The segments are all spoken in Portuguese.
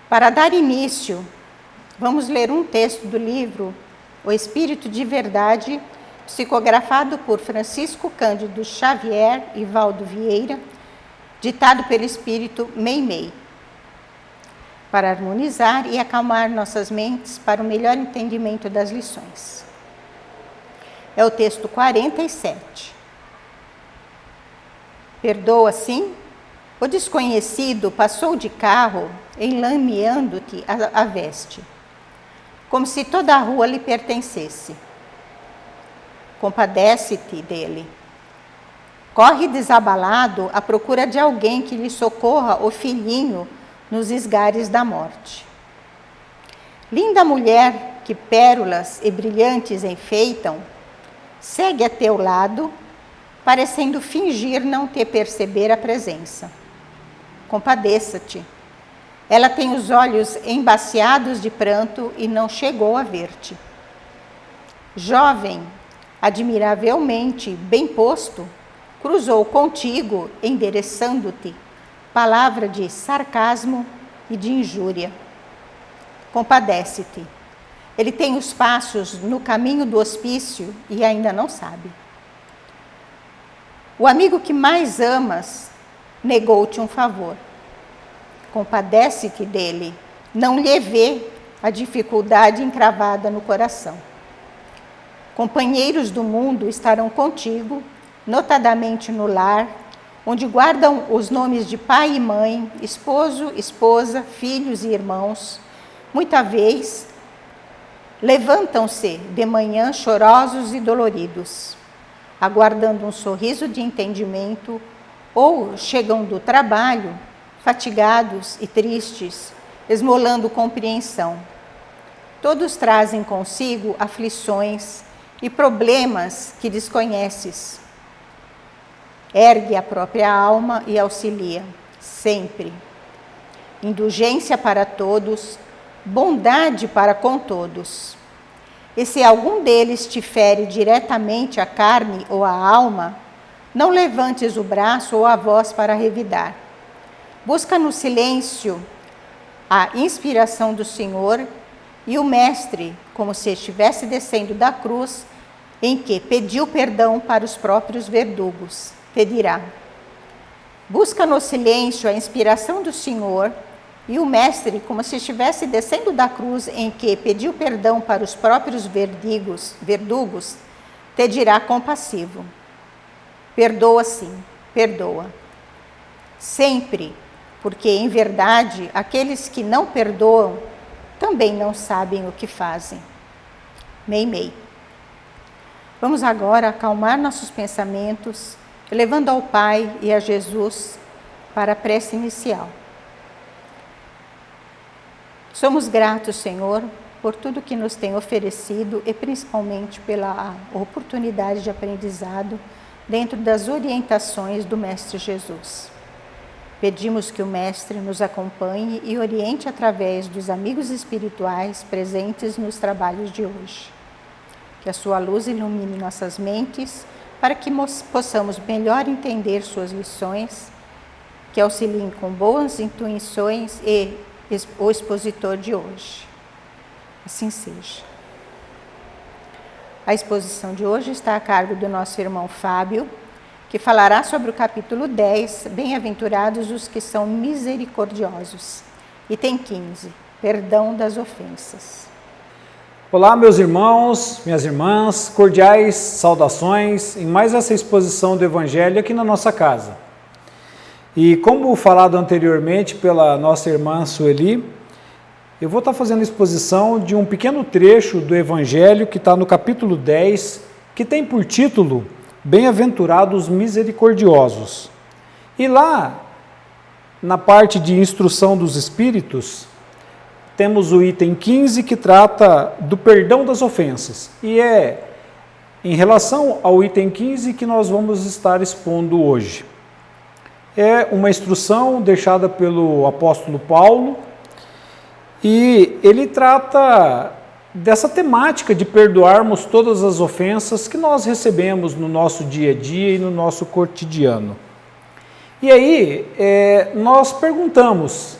Para dar início, vamos ler um texto do livro O Espírito de Verdade, psicografado por Francisco Cândido Xavier e Valdo Vieira, ditado pelo Espírito Meimei, para harmonizar e acalmar nossas mentes para o melhor entendimento das lições. É o texto 47. Perdoa, sim? O desconhecido passou de carro enlameando-te a veste, como se toda a rua lhe pertencesse. Compadece-te dele. Corre desabalado à procura de alguém que lhe socorra o filhinho nos esgares da morte. Linda mulher que pérolas e brilhantes enfeitam, segue a teu lado, parecendo fingir não te perceber a presença. Compadeça-te. Ela tem os olhos embaciados de pranto e não chegou a ver-te. Jovem, admiravelmente bem posto, cruzou contigo, endereçando-te palavra de sarcasmo e de injúria. Compadece-te. Ele tem os passos no caminho do hospício e ainda não sabe. O amigo que mais amas negou-te um favor. Compadece-te dele. Não lhe vê a dificuldade encravada no coração. Companheiros do mundo estarão contigo, notadamente no lar, onde guardam os nomes de pai e mãe, esposo, esposa, filhos e irmãos. Muita vez levantam-se de manhã chorosos e doloridos, aguardando um sorriso de entendimento, ou chegam do trabalho, fatigados e tristes, esmolando compreensão. Todos trazem consigo aflições e problemas que desconheces. Ergue a própria alma e auxilia, sempre. Indulgência para todos, bondade para com todos. E se algum deles te fere diretamente a carne ou a alma, não levantes o braço ou a voz para revidar. Busca no silêncio a inspiração do Senhor e o Mestre, como se estivesse descendo da cruz, em que pediu perdão para os próprios verdugos, te dirá: busca no silêncio a inspiração do Senhor e o Mestre, como se estivesse descendo da cruz, em que pediu perdão para os próprios verdugos, te dirá compassivo: perdoa sim, perdoa. Sempre, porque em verdade aqueles que não perdoam também não sabem o que fazem. Meimei. Vamos agora acalmar nossos pensamentos, elevando ao Pai e a Jesus para a prece inicial. Somos gratos, Senhor, por tudo que nos tem oferecido e principalmente pela oportunidade de aprendizado dentro das orientações do Mestre Jesus. Pedimos que o Mestre nos acompanhe e oriente através dos amigos espirituais presentes nos trabalhos de hoje. Que a sua luz ilumine nossas mentes para que possamos melhor entender suas lições, que auxiliem com boas intuições e o expositor de hoje. Assim seja. A exposição de hoje está a cargo do nosso irmão Fábio, que falará sobre o capítulo 10, Bem-aventurados os que são misericordiosos. Item 15, Perdão das ofensas. Olá, meus irmãos, minhas irmãs, cordiais saudações em mais essa exposição do Evangelho aqui na nossa casa. E como falado anteriormente pela nossa irmã Sueli, eu vou estar fazendo exposição de um pequeno trecho do Evangelho que está no capítulo 10, que tem por título Bem-aventurados misericordiosos. E lá, na parte de instrução dos espíritos, temos o item 15 que trata do perdão das ofensas. E é em relação ao item 15 que nós vamos estar expondo hoje. É uma instrução deixada pelo apóstolo Paulo e ele trata dessa temática de perdoarmos todas as ofensas que nós recebemos no nosso dia a dia e no nosso cotidiano. E aí, nós perguntamos,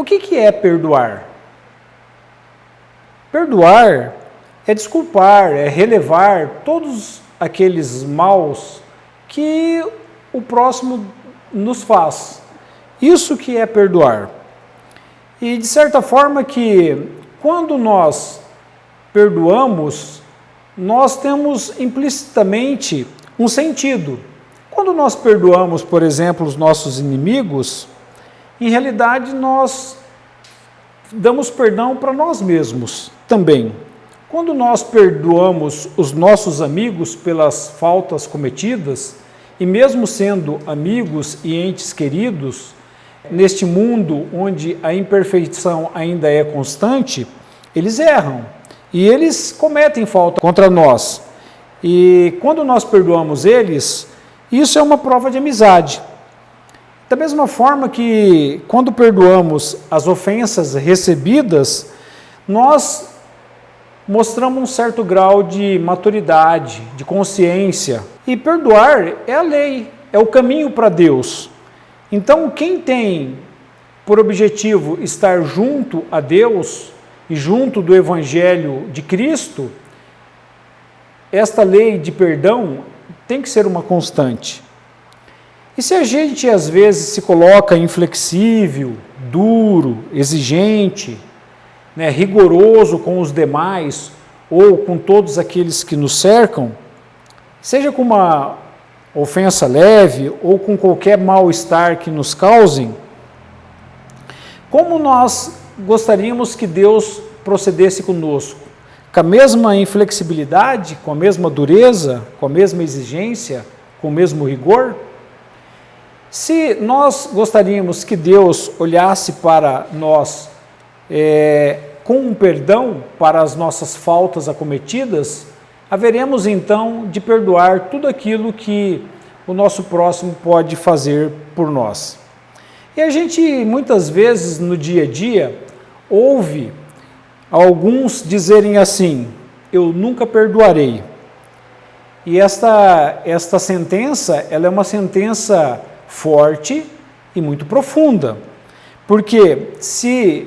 O que é perdoar? Perdoar é desculpar, é relevar todos aqueles maus que o próximo nos faz. Isso que é perdoar. E de certa forma que quando nós perdoamos, nós temos implicitamente um sentido. Quando nós perdoamos, por exemplo, os nossos inimigos, em realidade nós damos perdão para nós mesmos também. Quando nós perdoamos os nossos amigos pelas faltas cometidas, e mesmo sendo amigos e entes queridos, neste mundo onde a imperfeição ainda é constante, eles erram e eles cometem falta contra nós. E quando nós perdoamos eles, isso é uma prova de amizade. Da mesma forma que quando perdoamos as ofensas recebidas, nós mostramos um certo grau de maturidade, de consciência. E perdoar é a lei, é o caminho para Deus. Então, quem tem por objetivo estar junto a Deus e junto do Evangelho de Cristo, esta lei de perdão tem que ser uma constante. E se a gente às vezes se coloca inflexível, duro, exigente, rigoroso com os demais ou com todos aqueles que nos cercam, seja com uma ofensa leve ou com qualquer mal-estar que nos causem, como nós gostaríamos que Deus procedesse conosco? Com a mesma inflexibilidade, com a mesma dureza, com a mesma exigência, com o mesmo rigor? Se nós gostaríamos que Deus olhasse para nós com um perdão para as nossas faltas acometidas, haveremos então de perdoar tudo aquilo que o nosso próximo pode fazer por nós. E a gente muitas vezes no dia a dia ouve alguns dizerem assim: eu nunca perdoarei. E esta sentença, ela é uma sentença forte e muito profunda, porque se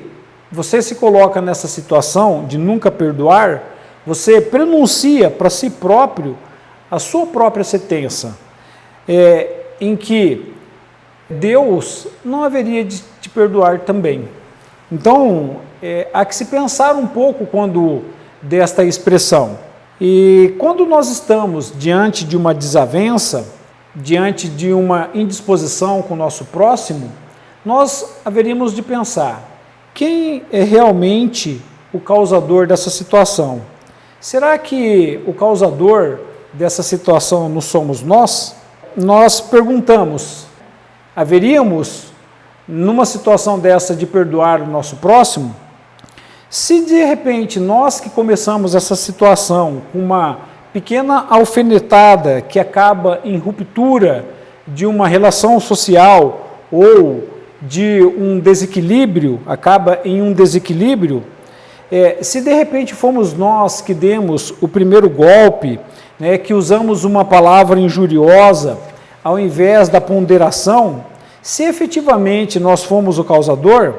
você se coloca nessa situação de nunca perdoar, você pronuncia para si próprio a sua própria sentença, em que Deus não haveria de te perdoar também. Então, há que se pensar um pouco quando desta expressão. E quando nós estamos diante de uma desavença, diante de uma indisposição com o nosso próximo, nós haveríamos de pensar: quem é realmente o causador dessa situação? Será que o causador dessa situação não somos nós? Nós perguntamos: haveríamos, numa situação dessa, de perdoar o nosso próximo? Se de repente nós que começamos essa situação com uma pequena alfinetada que acaba em ruptura de uma relação social ou de um desequilíbrio, acaba em um desequilíbrio, se de repente fomos nós que demos o primeiro golpe, que usamos uma palavra injuriosa ao invés da ponderação, se efetivamente nós fomos o causador,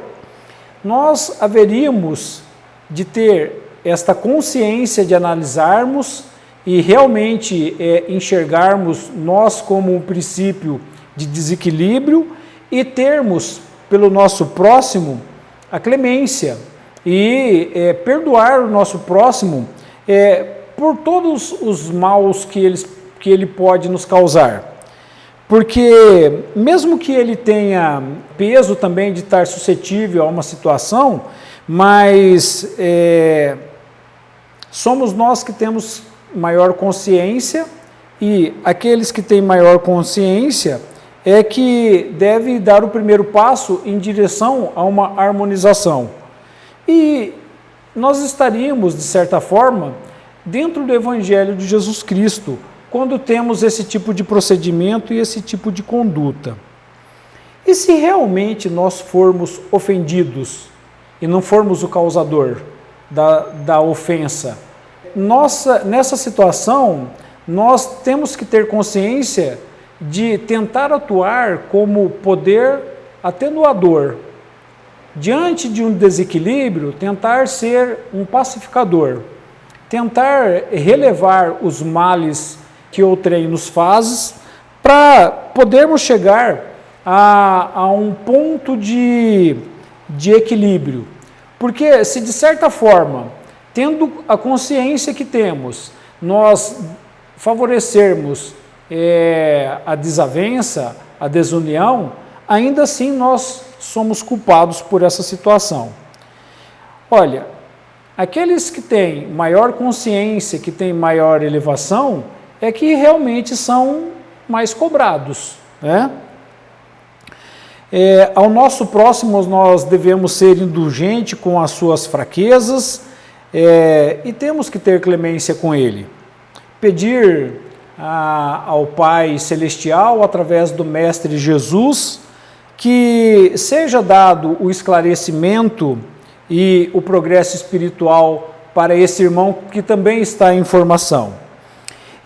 nós haveríamos de ter esta consciência de analisarmos e realmente enxergarmos nós como um princípio de desequilíbrio e termos pelo nosso próximo a clemência e perdoar o nosso próximo por todos os maus que ele pode nos causar. Porque mesmo que ele tenha peso também de estar suscetível a uma situação, mas somos nós que temos maior consciência, e aqueles que têm maior consciência é que deve dar o primeiro passo em direção a uma harmonização. E nós estaríamos, de certa forma, dentro do Evangelho de Jesus Cristo, quando temos esse tipo de procedimento e esse tipo de conduta. E se realmente nós formos ofendidos e não formos o causador da ofensa, nessa situação, nós temos que ter consciência de tentar atuar como poder atenuador, diante de um desequilíbrio, tentar ser um pacificador, tentar relevar os males que outrem nos faz, para podermos chegar a um ponto de equilíbrio. Porque se de certa forma, tendo a consciência que temos, nós favorecermos a desavença, a desunião, ainda assim nós somos culpados por essa situação. Olha, aqueles que têm maior consciência, que têm maior elevação, é que realmente são mais cobrados, né? Ao nosso próximo nós devemos ser indulgentes com as suas fraquezas e temos que ter clemência com ele. Pedir ao Pai Celestial, através do Mestre Jesus, que seja dado o esclarecimento e o progresso espiritual para esse irmão que também está em formação.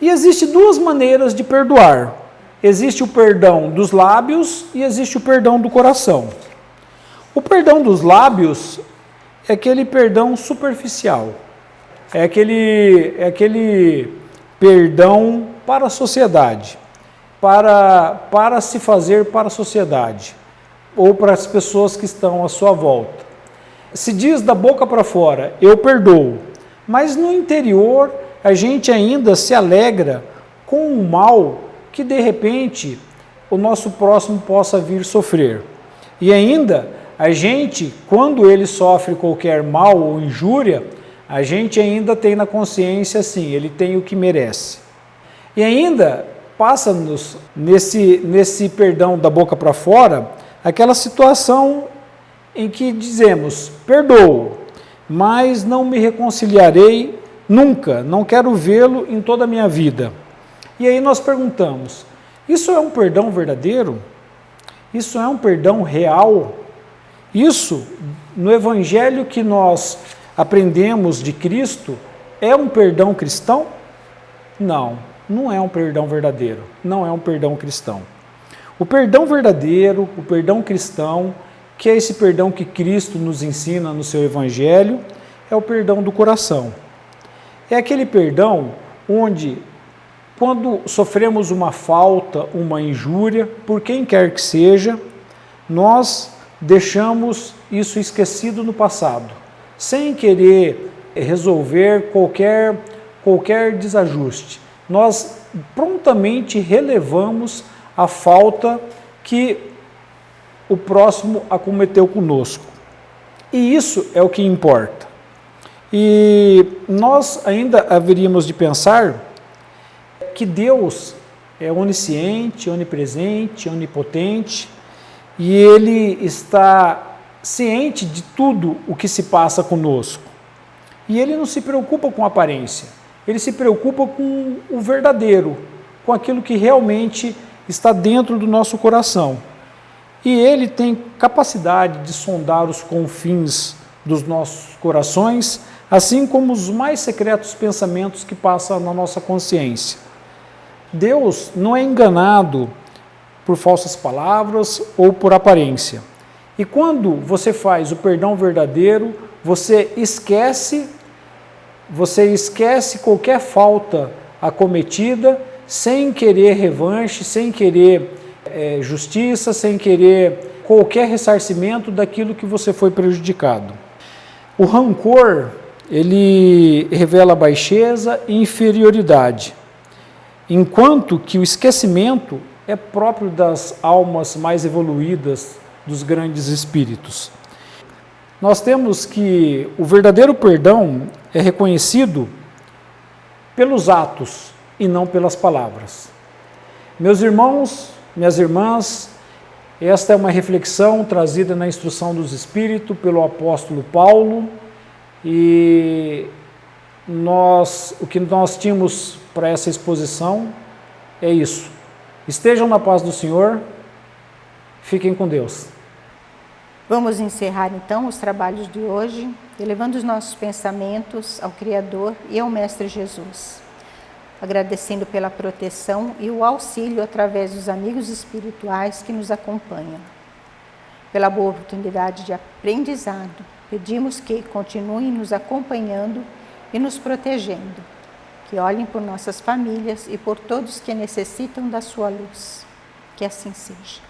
E existem duas maneiras de perdoar. Existe o perdão dos lábios e existe o perdão do coração. O perdão dos lábios é aquele perdão superficial. É aquele perdão para a sociedade, para se fazer para a sociedade, ou para as pessoas que estão à sua volta. Se diz da boca para fora, eu perdoo, mas no interior a gente ainda se alegra com o mal que de repente o nosso próximo possa vir sofrer. E ainda a gente, quando ele sofre qualquer mal ou injúria, a gente ainda tem na consciência assim, ele tem o que merece. E ainda passa-nos nesse perdão da boca para fora, aquela situação em que dizemos, perdoo, mas não me reconciliarei nunca, não quero vê-lo em toda a minha vida. E aí nós perguntamos, isso é um perdão verdadeiro? Isso é um perdão real? Isso, no Evangelho que nós aprendemos de Cristo, é um perdão cristão? Não, não é um perdão verdadeiro, não é um perdão cristão. O perdão verdadeiro, o perdão cristão, que é esse perdão que Cristo nos ensina no seu Evangelho, é o perdão do coração. É aquele perdão onde, quando sofremos uma falta, uma injúria, por quem quer que seja, nós deixamos isso esquecido no passado, sem querer resolver qualquer desajuste. Nós prontamente relevamos a falta que o próximo acometeu conosco. E isso é o que importa. E nós ainda haveríamos de pensar que Deus é onisciente, onipresente, onipotente, e Ele está ciente de tudo o que se passa conosco. E Ele não se preocupa com a aparência, Ele se preocupa com o verdadeiro, com aquilo que realmente está dentro do nosso coração. E Ele tem capacidade de sondar os confins dos nossos corações, assim como os mais secretos pensamentos que passam na nossa consciência. Deus não é enganado por falsas palavras ou por aparência. E quando você faz o perdão verdadeiro, você esquece qualquer falta acometida, sem querer revanche, sem querer justiça, sem querer qualquer ressarcimento daquilo que você foi prejudicado. O rancor, ele revela baixeza e inferioridade, enquanto que o esquecimento é próprio das almas mais evoluídas, dos grandes espíritos. Nós temos que o verdadeiro perdão é reconhecido pelos atos e não pelas palavras. Meus irmãos, minhas irmãs, esta é uma reflexão trazida na Instrução dos Espíritos pelo apóstolo Paulo, e o que nós tínhamos para essa exposição é isso. Estejam na paz do Senhor, fiquem com Deus. Vamos encerrar então os trabalhos de hoje, elevando os nossos pensamentos ao Criador e ao Mestre Jesus, agradecendo pela proteção e o auxílio através dos amigos espirituais que nos acompanham. pela boa oportunidade de aprendizado, pedimos que continuem nos acompanhando e nos protegendo, que olhem por nossas famílias e por todos que necessitam da sua luz. Que assim seja.